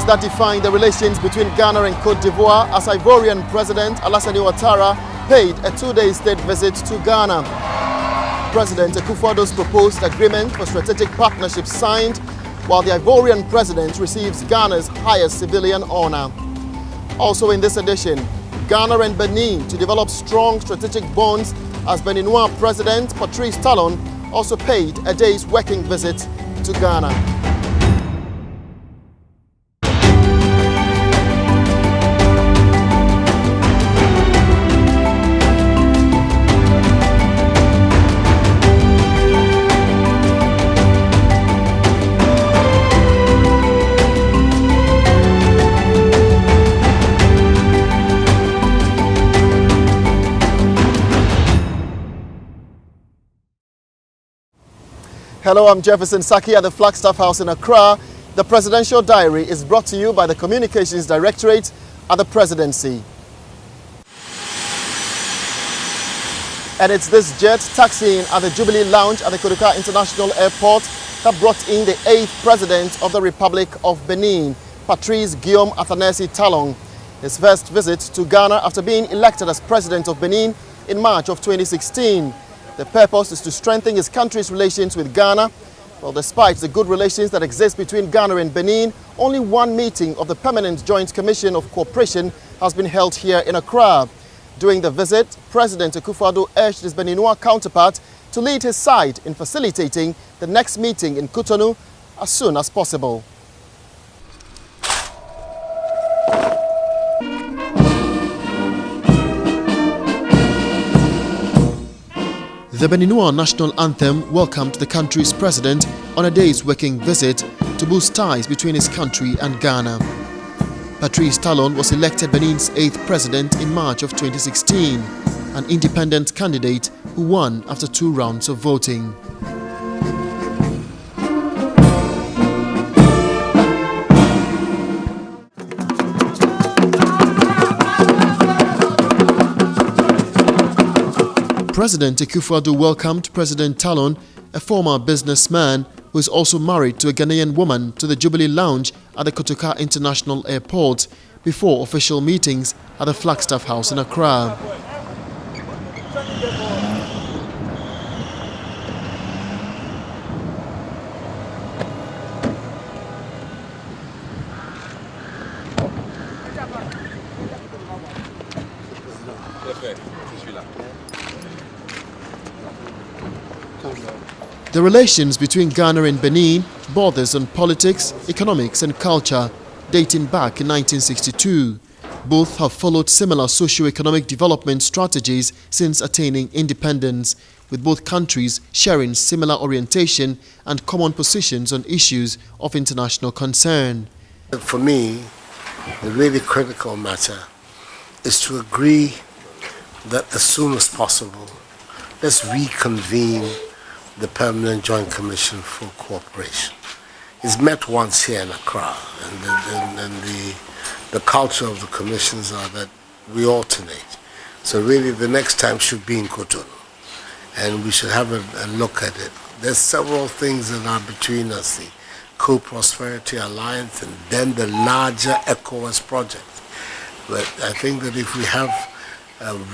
issues that define the relations between Ghana and Cote d'Ivoire as Ivorian President Alassane Ouattara paid a two-day state visit to Ghana. President Akufo-Addo's proposed agreement for strategic partnership signed, while the Ivorian president receives Ghana's highest civilian honor. Also in this edition, Ghana and Benin to develop strong strategic bonds as Beninois President Patrice Talon also paid a day's working visit to Ghana. Hello, I'm Jefferson Saki at the Flagstaff House in Accra. The Presidential Diary is brought to you by the Communications Directorate at the Presidency. And it's this jet taxiing at the Jubilee Lounge at the Kotoka International Airport that brought in the 8th President of the Republic of Benin, Patrice Guillaume Athanasi Talon. His first visit to Ghana after being elected as President of Benin in March of 2016. The purpose is to strengthen his country's relations with Ghana. Well, despite the good relations that exist between Ghana and Benin, only one meeting of the Permanent Joint Commission of Cooperation has been held here in Accra. During the visit, President Akufo-Addo urged his Beninois counterpart to lead his side in facilitating the next meeting in Cotonou as soon as possible. The Beninois national anthem welcomed the country's president on a day's working visit to boost ties between his country and Ghana. Patrice Talon was elected Benin's 8th president in March of 2016, an independent candidate who won after 2 rounds of voting. President Akufo-Addo welcomed President Talon, a former businessman who is also married to a Ghanaian woman, to the Jubilee Lounge at the Kotoka International Airport before official meetings at the Flagstaff House in Accra. The relations between Ghana and Benin borders on politics, economics and culture, dating back in 1962. Both have followed similar socio-economic development strategies since attaining independence, with both countries sharing similar orientation and common positions on issues of international concern. For me, the really critical matter is to agree that as soon as possible, let's reconvene the Permanent Joint Commission for Cooperation. It's met once here in Accra, and the culture of the commissions are that we alternate. So really the next time should be in Cotonou, and we should have a look at it. There's several things that are between us, the Co-Prosperity Alliance and then the larger ECOWAS project. But I think that if we have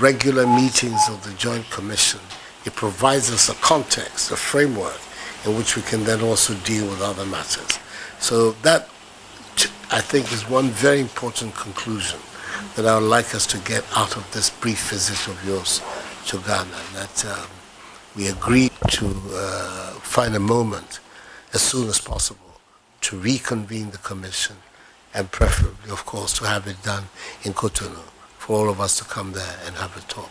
regular meetings of the Joint Commission, it provides us a context, a framework in which we can then also deal with other matters. So that, I think, is one very important conclusion that I would like us to get out of this brief visit of yours to Ghana, that we agree to find a moment as soon as possible to reconvene the Commission, and preferably, of course, to have it done in Cotonou, for all of us to come there and have a talk.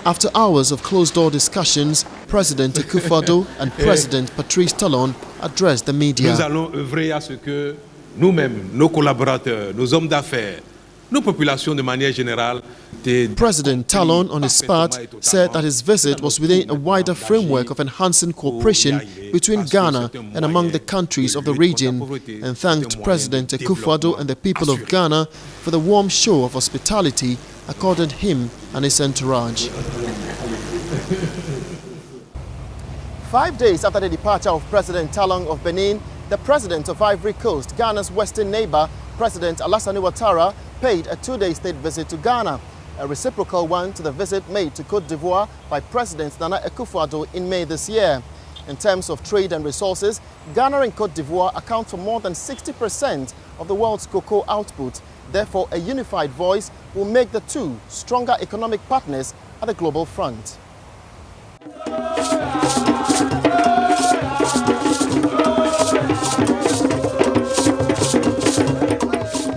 After hours of closed-door discussions, President Akufo-Addo and President Patrice Talon addressed the media. Nous allons œuvrer à ce que nous-mêmes, nos collaborateurs, nos hommes d'affaires, nos populations de manière générale. President Talon, on his part, said that his visit was within a wider framework of enhancing cooperation between Ghana and among the countries of the region, and thanked President Akufo-Addo and the people of Ghana for the warm show of hospitality accorded him and his entourage. 5 days after the departure of President Talon of Benin, The president of Ivory Coast, Ghana's western neighbor, President Alassane Ouattara, paid a two-day state visit to Ghana, a reciprocal one to the visit made to Côte d'Ivoire by President Nana Akufo-Addo in May this year. In terms of trade and resources, Ghana and Côte d'Ivoire account for more than 60% of the world's cocoa output. Therefore, a unified voice will make the two stronger economic partners at the global front.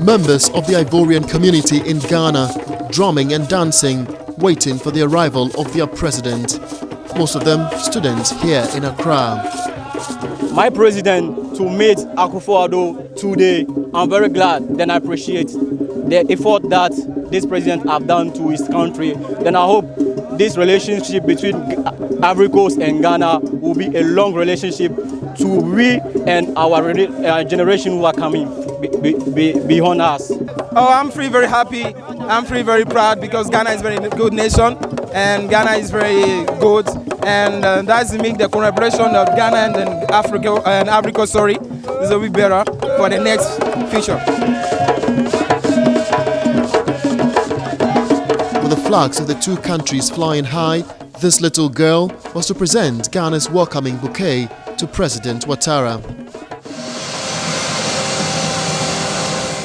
Members of the Ivorian community in Ghana drumming and dancing, waiting for the arrival of their president. Most of them students here in Accra. My president to meet Akufo-Addo today, I'm very glad. Then I appreciate the effort that this president have done to his country. Then I hope this relationship between Ivory Coast and Ghana will be a long relationship to we and our generation who are coming beyond us. Oh, I'm very happy. I'm very proud because Ghana is a very good nation and Ghana is very good, and that's make the collaboration of Ghana and Africa, is a bit better for the next future. With the flags of the two countries flying high, this little girl was to present Ghana's welcoming bouquet to President Ouattara.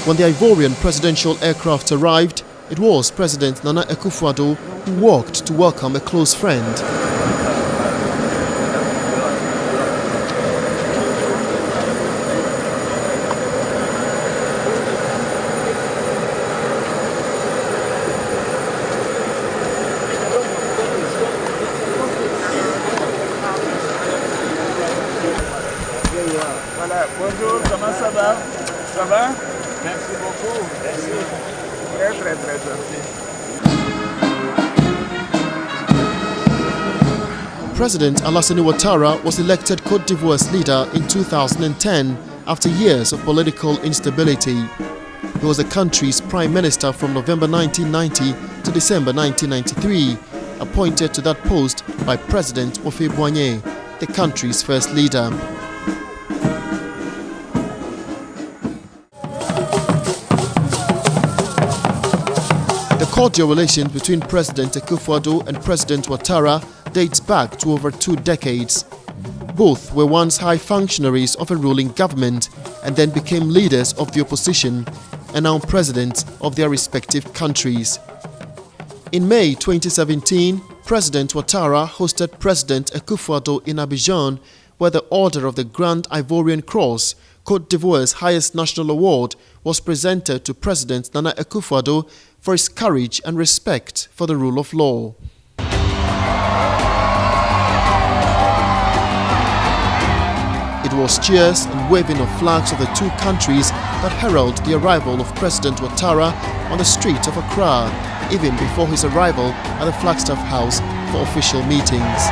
When the Ivorian presidential aircraft arrived, it was President Nana Akufo-Addo who walked to welcome a close friend. Voilà, bonjour, comment ça va? Ça va? Merci beaucoup. Merci. Très gentil. President Alassane Ouattara was elected Côte d'Ivoire's leader in 2010 after years of political instability. He was the country's prime minister from November 1990 to December 1993, appointed to that post by President Houphouët-Boigny, the country's first leader. The cordial relations between President Akufo-Addo and President Ouattara dates back to over 2 decades. Both were once high functionaries of a ruling government and then became leaders of the opposition and now presidents of their respective countries. In May 2017, President Ouattara hosted President Akufo-Addo in Abidjan, where the Order of the Grand Ivorian Cross, Côte d'Ivoire's highest national award, was presented to President Nana Akufo-Addo for his courage and respect for the rule of law. It was cheers and waving of flags of the two countries that heralded the arrival of President Ouattara on the street of Accra, even before his arrival at the Flagstaff House for official meetings.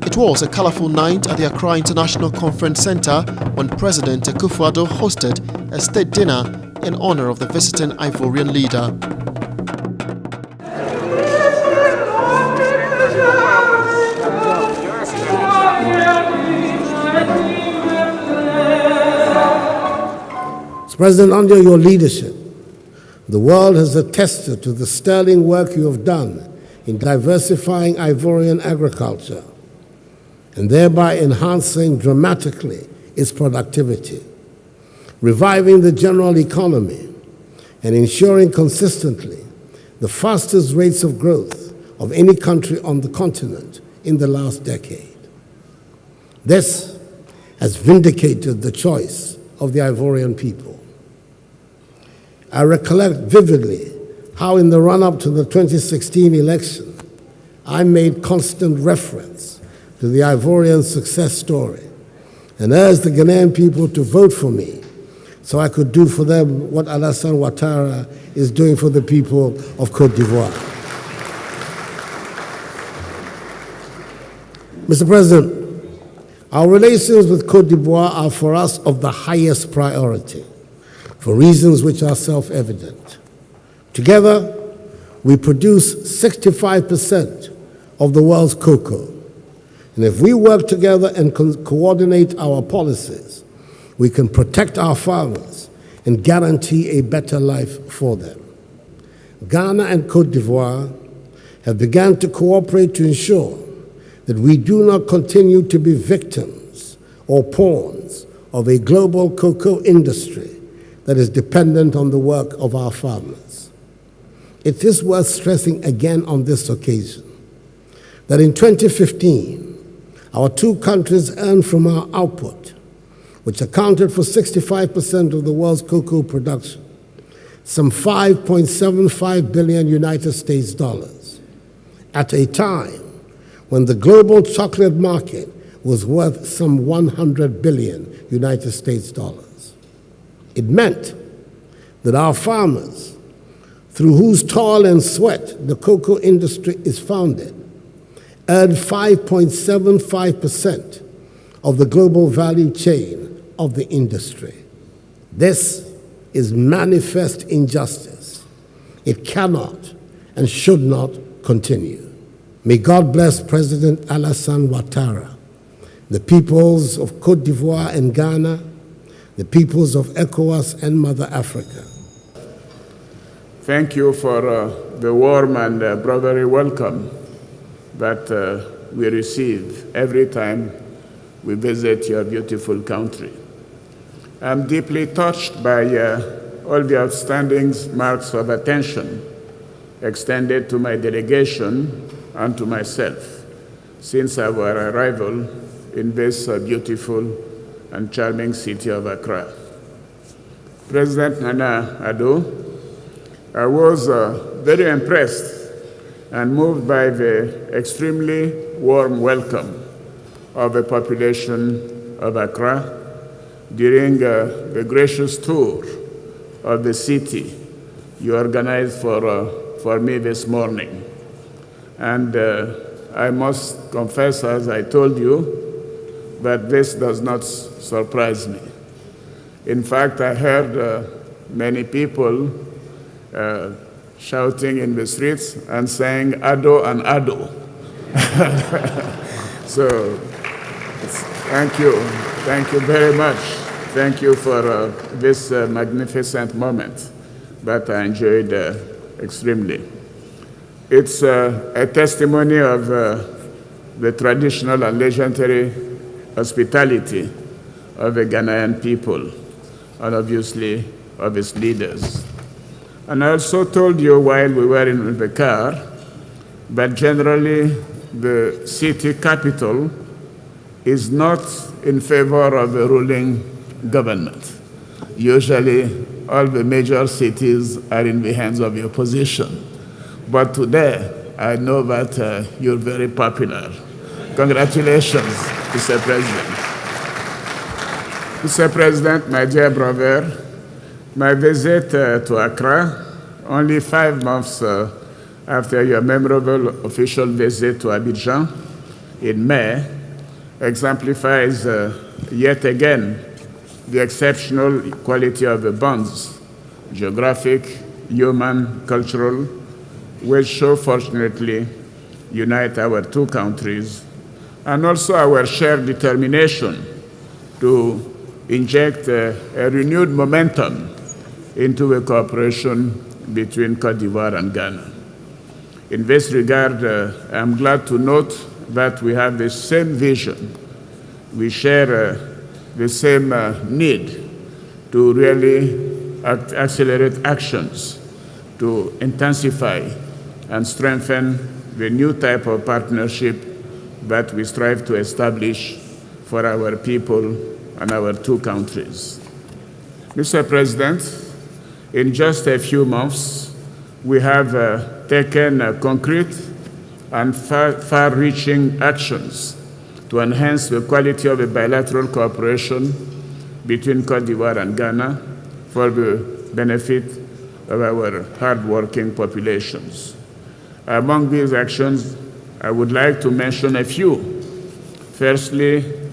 It was a colourful night at the Accra International Conference Centre when President Akufo-Addo hosted a state dinner in honour of the visiting Ivorian leader. President, under your leadership, the world has attested to the sterling work you have done in diversifying Ivorian agriculture and thereby enhancing dramatically its productivity, reviving the general economy, and ensuring consistently the fastest rates of growth of any country on the continent in the last decade. This has vindicated the choice of the Ivorian people. I recollect vividly how in the run-up to the 2016 election, I made constant reference to the Ivorian success story and urged the Ghanaian people to vote for me so I could do for them what Alassane Ouattara is doing for the people of Côte d'Ivoire. Mr. President, our relations with Côte d'Ivoire are for us of the highest priority, for reasons which are self-evident. Together, we produce 65% of the world's cocoa. And if we work together and coordinate our policies, we can protect our farmers and guarantee a better life for them. Ghana and Côte d'Ivoire have begun to cooperate to ensure that we do not continue to be victims or pawns of a global cocoa industry that is dependent on the work of our farmers. It is worth stressing again on this occasion that in 2015, our two countries earned from our output, which accounted for 65% of the world's cocoa production, some $5.75 billion United States dollars, at a time when the global chocolate market was worth some 100 billion United States dollars. It meant that our farmers, through whose toil and sweat the cocoa industry is founded, earned 5.75% of the global value chain of the industry. This is manifest injustice. It cannot and should not continue. May God bless President Alassane Ouattara, the peoples of Côte d'Ivoire and Ghana, the peoples of ECOWAS and Mother Africa. Thank you for the warm and brotherly welcome that we receive every time we visit your beautiful country. I'm deeply touched by all the outstanding marks of attention extended to my delegation and to myself since our arrival in this beautiful and charming city of Accra. President Nana Addo, I was very impressed and moved by the extremely warm welcome of the population of Accra during the gracious tour of the city you organized for me this morning. And I must confess, as I told you, that this does not surprise me. In fact, I heard many people shouting in the streets and saying Addo and Addo. So thank you very much. Thank you for this magnificent moment that I enjoyed extremely. It's a testimony of the traditional and legendary hospitality of the Ghanaian people and obviously of its leaders. And I also told you while we were in the car that generally the city capital is not in favor of the ruling government. Usually all the major cities are in the hands of the opposition. But today, I know that you're very popular. Congratulations, Mr. President. Mr. President, my dear brother, my visit to Accra, only 5 months after your memorable official visit to Abidjan in May, exemplifies yet again the exceptional quality of the bonds, geographic, human, cultural, which so fortunately unite our two countries, and also our shared determination to inject a renewed momentum into a cooperation between Côte d'Ivoire and Ghana. In this regard, I'm glad to note that we have the same vision. We share the same need to really accelerate actions to intensify and strengthen the new type of partnership that we strive to establish for our people and our two countries. Mr. President, in just a few months, we have taken concrete and far-reaching actions to enhance the quality of the bilateral cooperation between Côte d'Ivoire and Ghana for the benefit of our hard-working populations. Among these actions, I would like to mention a few. Firstly,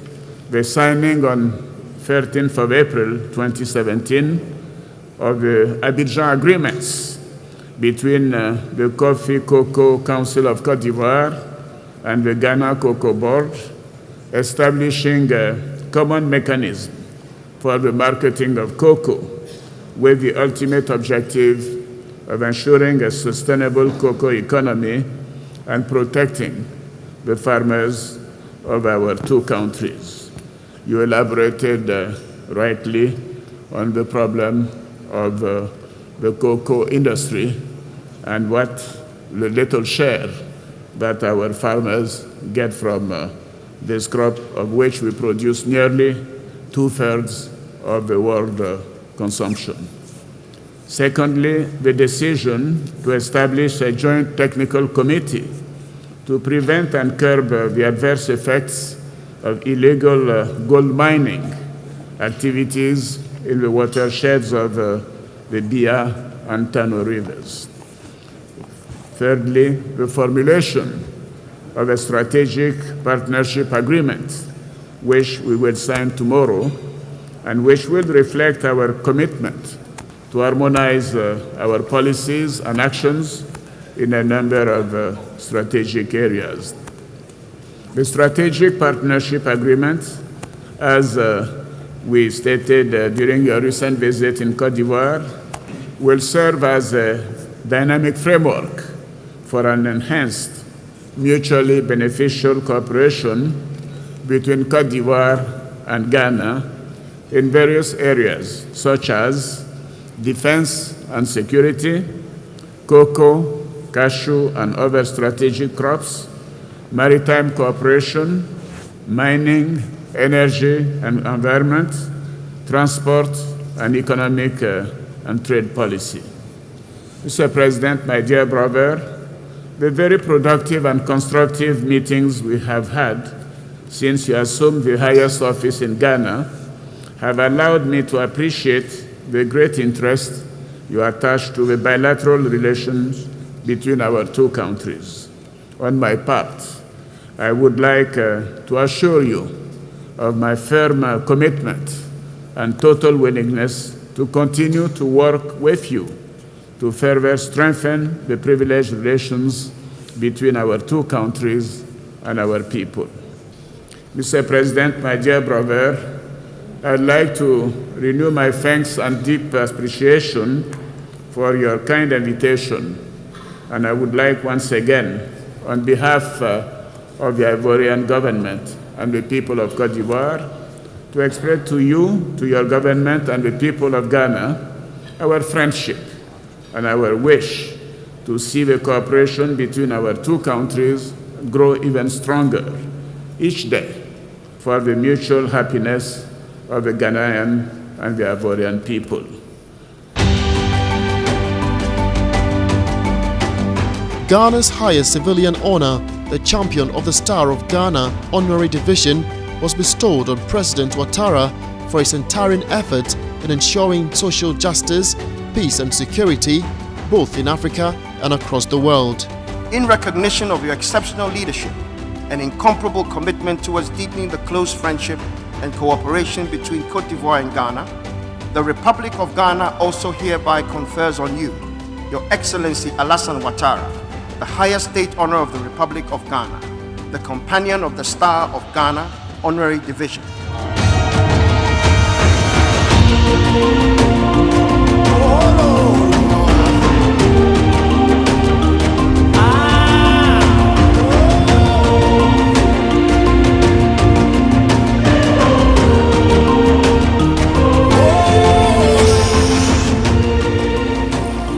the signing on 13th of April 2017 of the Abidjan agreements between the Coffee Cocoa Council of Côte d'Ivoire and the Ghana Cocoa Board, establishing a common mechanism for the marketing of cocoa with the ultimate objective of ensuring a sustainable cocoa economy and protecting the farmers of our two countries. You elaborated rightly on the problem of the cocoa industry and what the little share that our farmers get from this crop, of which we produce nearly 2/3 of the world consumption. Secondly, the decision to establish a joint technical committee to prevent and curb the adverse effects of illegal gold mining activities in the watersheds of the Bia and Tano rivers. Thirdly, the formulation of a strategic partnership agreement, which we will sign tomorrow, and which will reflect our commitment to harmonize our policies and actions in a number of strategic areas. The strategic partnership agreement, as we stated during a recent visit in Côte d'Ivoire, will serve as a dynamic framework for an enhanced, mutually beneficial cooperation between Côte d'Ivoire and Ghana in various areas, such as defense and security, cocoa, cashew, and other strategic crops, maritime cooperation, mining, energy and environment, transport, and economic and trade policy. Mr. President, my dear brother, the very productive and constructive meetings we have had since you assumed the highest office in Ghana have allowed me to appreciate the great interest you attach to the bilateral relations between our two countries. On my part, I would like to assure you of my firm commitment and total willingness to continue to work with you to further strengthen the privileged relations between our two countries and our people. Mr. President, my dear brother, I'd like to renew my thanks and deep appreciation for your kind invitation. And I would like once again, on behalf of the Ivorian government and the people of Côte d'Ivoire, to express to you, to your government and the people of Ghana, our friendship and our wish to see the cooperation between our two countries grow even stronger each day for the mutual happiness of the Ghanaian and the Ivorian people. Ghana's highest civilian honor, the Champion of the Star of Ghana Honorary Division, was bestowed on President Ouattara for his untiring effort in ensuring social justice, peace and security, both in Africa and across the world. In recognition of your exceptional leadership and incomparable commitment towards deepening the close friendship and cooperation between Côte d'Ivoire and Ghana, the Republic of Ghana also hereby confers on you, Your Excellency Alassane Ouattara, the highest state honor of the Republic of Ghana, the Companion of the Star of Ghana Honorary Division.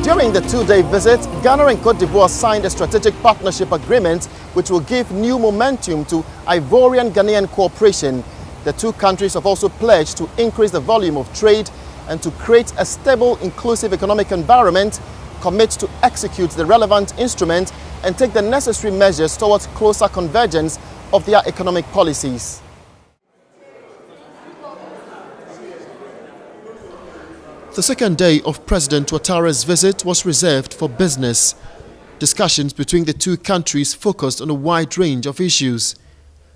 During the two-day visit, Ghana and Côte d'Ivoire signed a strategic partnership agreement which will give new momentum to Ivorian-Ghanaian cooperation. The two countries have also pledged to increase the volume of trade and to create a stable, inclusive economic environment commit to execute the relevant instrument and take the necessary measures towards closer convergence of their economic policies. The second day of President Ouattara's visit was reserved for business. Discussions between the two countries focused on a wide range of issues.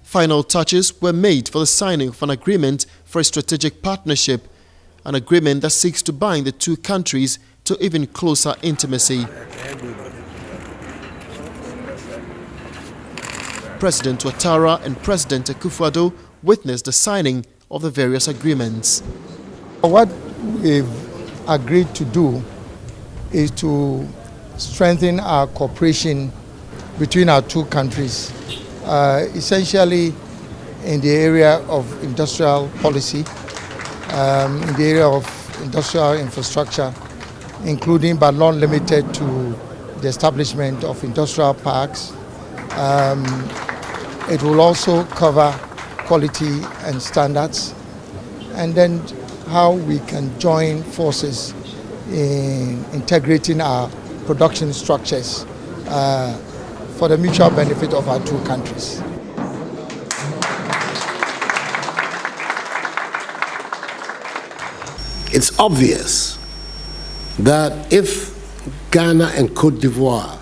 Final touches were made for the signing of an agreement for a strategic partnership, an agreement that seeks to bind the two countries to even closer intimacy. President Ouattara and President Akufo-Addo witnessed the signing of the various agreements. What we've agreed to do is to strengthen our cooperation between our two countries, essentially in the area of industrial policy, in the area of industrial infrastructure, including but not limited to the establishment of industrial parks. It will also cover quality and standards, and then how we can join forces in integrating our production structures for the mutual benefit of our two countries. It's obvious that if Ghana and Cote d'Ivoire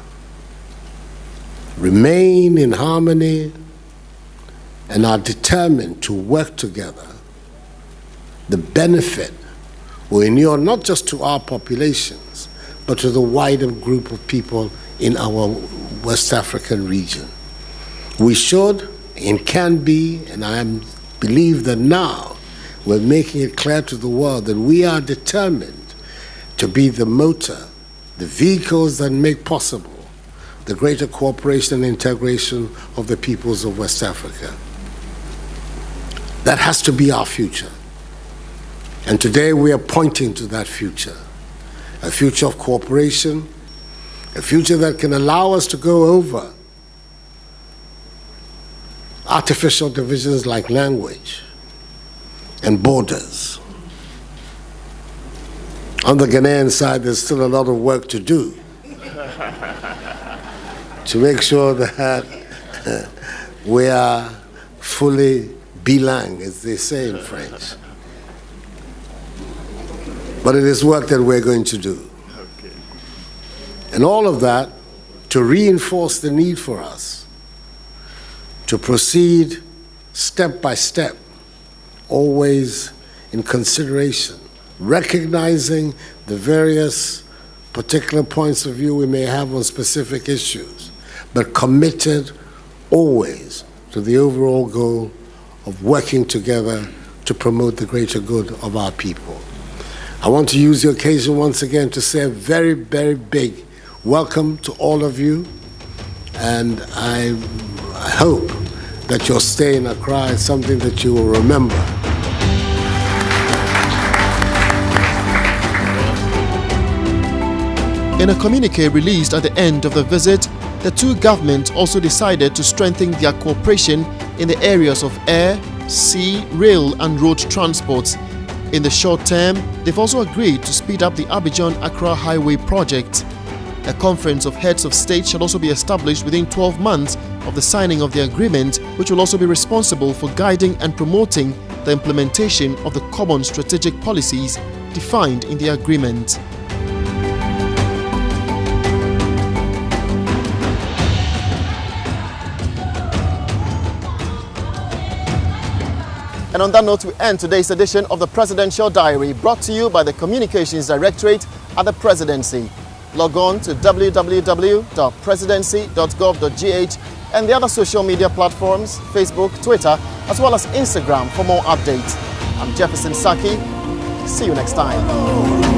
remain in harmony and are determined to work together, the benefit will inure not just to our populations, but to the wider group of people in our West African region. We should and can be, and I believe that now we're making it clear to the world that we are determined to be the motor, the vehicles that make possible the greater cooperation and integration of the peoples of West Africa. That has to be our future. And today we are pointing to that future, a future of cooperation, a future that can allow us to go over artificial divisions like language and borders. On the Ghanaian side, there's still a lot of work to do to make sure that we are fully bilingue, as they say in French. But it is work that we're going to do. Okay. And all of that to reinforce the need for us to proceed step by step, always in consideration, recognizing the various particular points of view we may have on specific issues, but committed always to the overall goal of working together to promote the greater good of our people. I want to use the occasion once again to say a very, very big welcome to all of you, and I hope that your stay in Accra is something that you will remember. In a communiqué released at the end of the visit, the two governments also decided to strengthen their cooperation in the areas of air, sea, rail and road transport. In the short term, they've also agreed to speed up the Abidjan-Accra Highway project. A conference of heads of state shall also be established within 12 months of the signing of the agreement, which will also be responsible for guiding and promoting the implementation of the common strategic policies defined in the agreement. And on that note, we end today's edition of the Presidential Diary, brought to you by the Communications Directorate at the Presidency. Log on to www.presidency.gov.gh and the other social media platforms, Facebook, Twitter, as well as Instagram for more updates. I'm Jefferson Saki. See you next time.